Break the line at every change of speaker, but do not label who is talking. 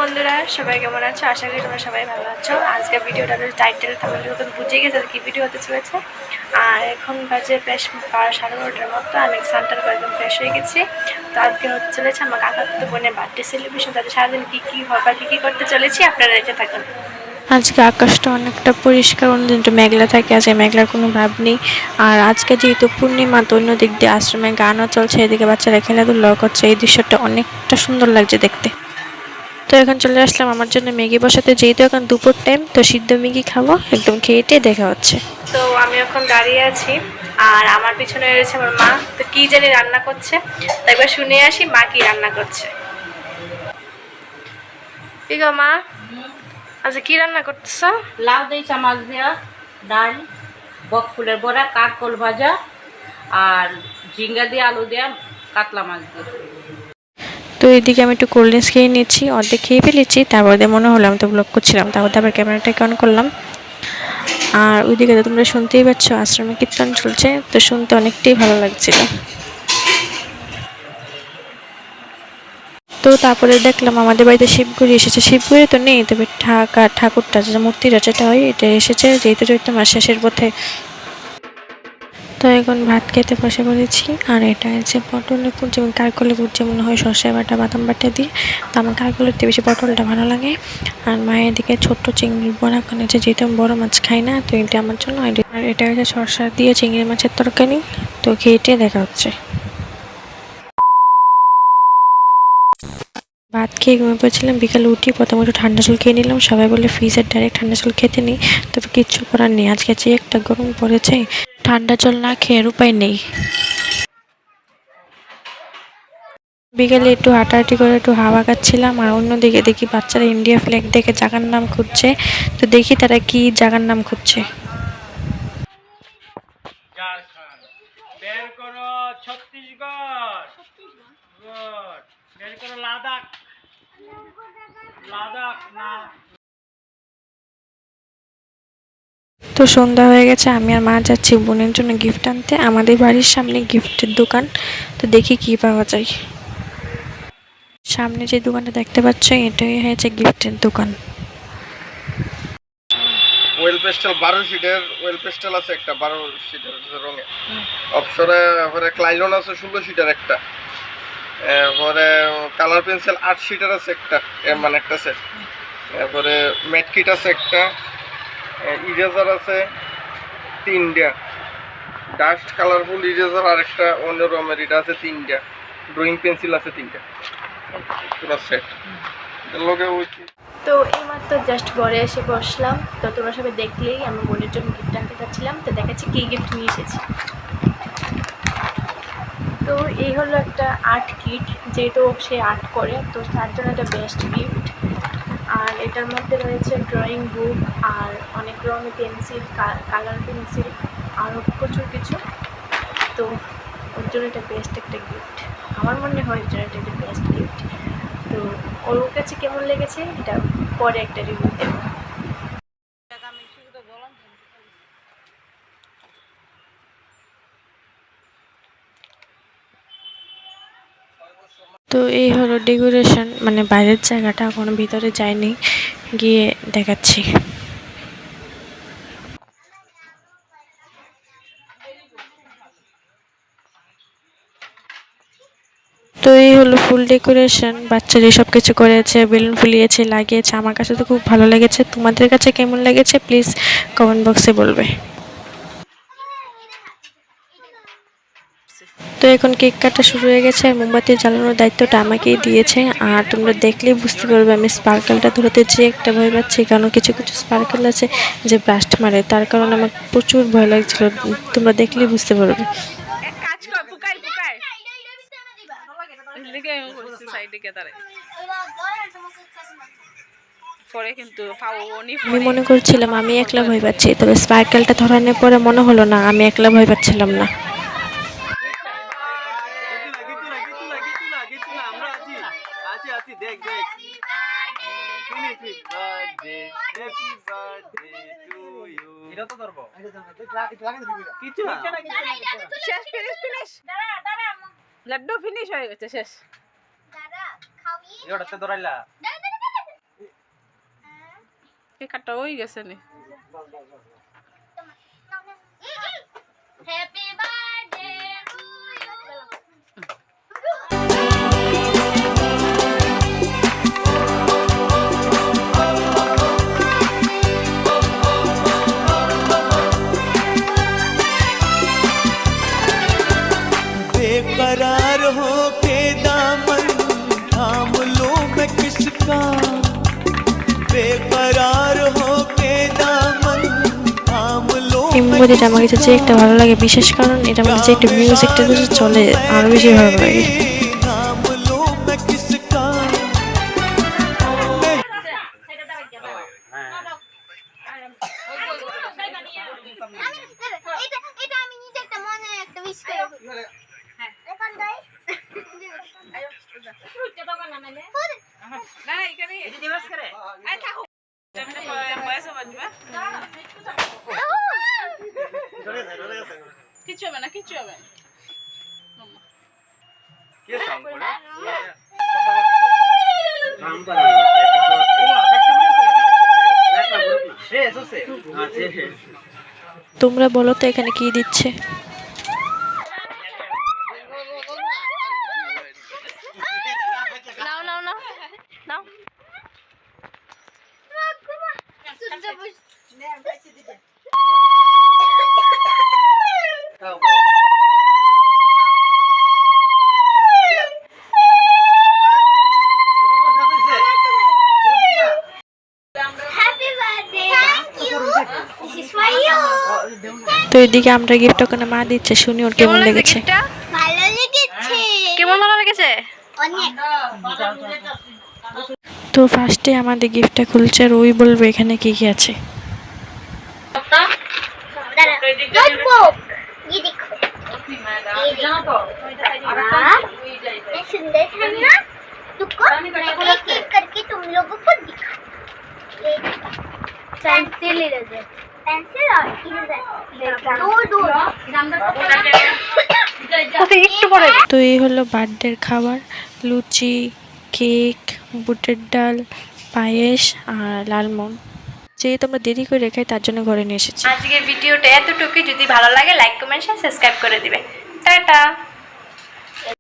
বন্ধুরা, সবাই কেমন আছো? আশা করি তোমরা সবাই ভালো আছো। আজকে ভিডিওটা টাইটেল থাম্বনেল মতন বুঝে গেছে কি ভিডিও হতে চলেছে। আর এখন বাজে প্রায় 12:30টার মতো। আমি স্নান করে একদম ফ্রেশ হয়ে গেছি। তো আজকে হতে চলেছে আমার কাকাতো বোনের বার্থডে সেলিব্রেশন। তাদের সারাদিন কী কী হবে বা কী কী করতে চলেছি আপনারা রেখে থাকুন। আজকে আকাশটা অনেকটা পরিষ্কার, অন্যদিন একটু মেঘলা থাকে, আজকে মেঘলার কোনো ভাব নেই। আর আজকে যেহেতু পূর্ণিমা, তো অন্য দিক দিয়ে আশ্রমে গানও চলছে, এদিকে বাচ্চারা খেলাধুলাও করছে। এই দৃশ্যটা অনেকটা সুন্দর লাগছে দেখতে। তো এখন চলে আসলাম আমার জন্য ম্যাগি বসাতে, যেহেতু এখন দুপুর টাইম, তো সিদ্ধ ম্যাগি খাবো। একদম খেয়েটে দেখা হচ্ছে। তো আমি এখন দাঁড়িয়ে আছি আর আমার পিছনে রয়েছে আমার মা। তো কি জানি রান্না করছে, তো একবার শুনে আসি মা কি রান্না করছে। কি গো মা, আচ্ছা কি রান্না করতেছ?
লাউ দিয়েছে, মাছ দেওয়া, ডাল, বক ফুলের বড়া, কাকল ভাজা আর ঝিঙ্গা দিয়ে আলু দেওয়া, কাতলা মাছ দিয়ে।
তো এইদিকে আমি একটু কোল্ড ড্রিঙ্কস খেয়ে নিচ্ছি, অর্ধেক খেয়ে ফেলেছি। তারপরে মনে হলো আমি তো ব্লগ করছিলাম, তারপরে আবার ক্যামেরাটাকে অন করলাম। আর ওইদিকে তো তোমরা শুনতেই পাচ্ছ আশ্রমে কীর্তন চলছে, তো শুনতে অনেকটাই ভালো লাগছিল। তো তারপরে দেখলাম আমাদের বাড়িতে শিবগুড়ি এসেছে। শিবগুড়ি তো নেই, তবে ঠাকুরটা যে মূর্তিটা যেটা হয় এটা এসেছে, যেহেতু চৈত্র মাস শেষের পথে। তো এখন ভাত খেতে বসে পড়েছি। আর এটা আছে পটলের পুর, যেমন কারকলের পুর যেমন হয় সর্ষে বাটা বাদাম বাটা দিয়ে, তো আমার কারকলের থেকে বেশি পটলটা ভালো লাগে। আর মায়ের দিকে ছোট্ট চিংড়ির বড়া বানিয়েছে, যেহেতু আমি বড় মাছ খাই না, তো এটা আমার জন্য। আর এটা হচ্ছে সর্ষা দিয়ে চিংড়ি মাছের তরকারি। তো খেয়েটে দেখা হচ্ছে। ভাত খেয়ে ঘুমিয়ে পড়েছিলাম। বিকালে উঠি প্রথমে একটু ঠান্ডা জল খেয়ে নিলাম। সবাই বলে ফ্রিজের ডাইরেক্ট ঠান্ডা জল খেতে নেই, তবে কিচ্ছু করার নেই, আজকে যে একটা গরম পড়েছে, ঠান্ডা জল না খেয়ে উপায় নেই। বিকেলে একটু হাঁটাহাঁটি করে একটু হাওয়া খাচ্ছিলাম। আর অন্যদিকে দেখি বাচ্চারা ইন্ডিয়া ফ্ল্যাগ দেখে জায়গার নাম খুঁজছে। তো দেখি তারা কি জায়গার নাম খুঁজছে।
ঝাড়খণ্ড, বের করো ছত্তিশগড়, গুড, বের করো লাদাখ, লাদাখ না।
তো সন্ধ্যা হয়ে গেছে, আমি আর মা যাচ্ছি বোনের জন্য গিফট আনতে। আমাদের বাড়ির সামনে গিফটের দোকান, তো দেখি কি পাওয়া যায়। সামনে যে দোকানটা দেখতে পাচ্ছ, এটাই হয়েছে গিফটের দোকান।
ওয়েল পেস্টেল 12 শিটের ওয়েল পেস্টেল আছে একটা 12 শিটের রঙে। অপসরে পরে ক্লাইলন আছে 16 শিটের একটা। এরপরে কালার পেন্সিল 8 শিটের আছে একটা, মানে একটা সেট। এরপরে ম্যাট কিট আছে একটা, ইরেজার আছে 3টা, ডাস্ট কালারফুল ইরেজার আর একটা অন্য রঙের এটা আছে 3টা, ড্রয়িং পেন্সিল আছে 3টা, পুরো সেট লোকে ওই।
তো এইমাত্র জাস্ট ঘরে এসে বসলাম। তো তোমরা সবাই দেখলেই আমি বোনের জন্য গিফট আনতে চাচ্ছিলাম, তো দেখাচ্ছি কী গিফট নিয়ে এসেছি। তো এই হলো একটা আর্ট কিট, যেহেতু সে আর্ট করে, তো তার জন্য একটা বেস্ট গিফট। আর এটার মধ্যে রয়েছে ড্রয়িং বুক আর অনেক রঙের পেন্সিল, কালার পেন্সিল, আরও প্রচুর কিছু। তো ওর জন্য এটা বেস্ট একটা গিফট। আমার মনে হয় এটা একটা বেস্ট গিফট। তো ওর কাছে কেমন লেগেছে এটা পরে একটা রিভিউ দেবো। তো এই হলো ডেকোরেশন, মানে বাইরের জায়গাটা, এখনো ভিতরে যায়নি, গিয়ে দেখাচ্ছি। তো এই হলো ফুল ডেকোরেশন, বাচ্চারা সব কিছু করেছে, বেলুন ফুলিয়েছে, লাগিয়েছে। আমার কাছে তো খুব ভালো লেগেছে। তোমাদের কাছে কেমন লেগেছে প্লিজ কমেন্ট বক্সে বলবে। তো এখন কেক কাটা শুরু হয়ে গেছে, আর মোমবাতি জ্বালানোর দায়িত্বটা আমাকেই দিয়েছে। আর তোমরা দেখলেই বুঝতে পারবে আমি স্পার্কেলটা ধরতে যেয়ে একটা ভয় পাচ্ছি, কারণ কিছু কিছু স্পার্কেল আছে যে ব্লাস্ট মারে, তার কারণে আমার প্রচুর ভয় লাগছিল। তোমরা দেখলেই বুঝতে পারবে। আমি মনে করছিলাম আমি একলা ভয় পাচ্ছি, তবে স্পার্কেলটা ধরানোর পরে মনে হলো না আমি একলা ভয় পাচ্ছিলাম না।
লাড্ডু ফিনিশ হয়ে গেছে, শেষ। কে কাটা হয়ে গেছে নি
হ্যাপি বার্থডে টু
बेकरार हो के दामन थाम लो मैं किसका बेकरार हो के दामन थाम लो
এই মুভিটা আমার কাছে যে একটা ভালো লাগে বিশেষ কারণ এটার মধ্যে যে একটা মিউজিকটা যদি চলে আরো বেশি ভালো লাগে।
थाम लो मैं किसका
এটা আমি নিজে একটা মনে একটা উইশ করে হ্যাঁ এখন দাই
কিছু হবে না কিছু হবে না
কে সাউন্ড করে
তোমরা বলো তো এখানে কি দিচ্ছে? নাও নাও নাও নাও।
Happy birthday thank you this is for you
তো এদিকে আমরা গিফট ওখানে মা দিচ্ছে, শুনি ওর কেমন লেগেছে।
ভালো লেগেছে
কেমন ভালো লেগেছে?
অনেক
তো ফার্স্টে আমাদের গিফটটা খুলছে আর ওই বলবে এখানে কি কি আছে।
नोटबुक ये देखो ये सुंदर है ना तुमको मैं एक एक करके तुम लोगों को दिखा पेंसिल इरेजर पेंसिल और इरेजर दो
একটু পরে তো এই হলো বার্থডের খাবার, লুচি, কেক, বুটের ডাল, পায়েস আর লালমোহন। যেহেতু আমরা দেরি করে রেখে তার জন্য ঘরে নিয়ে এসেছি। আজকের ভিডিওটা এতটুকুই, যদি ভালো লাগে লাইক কমেন্ট সাবস্ক্রাইব করে দিবে। টাটা।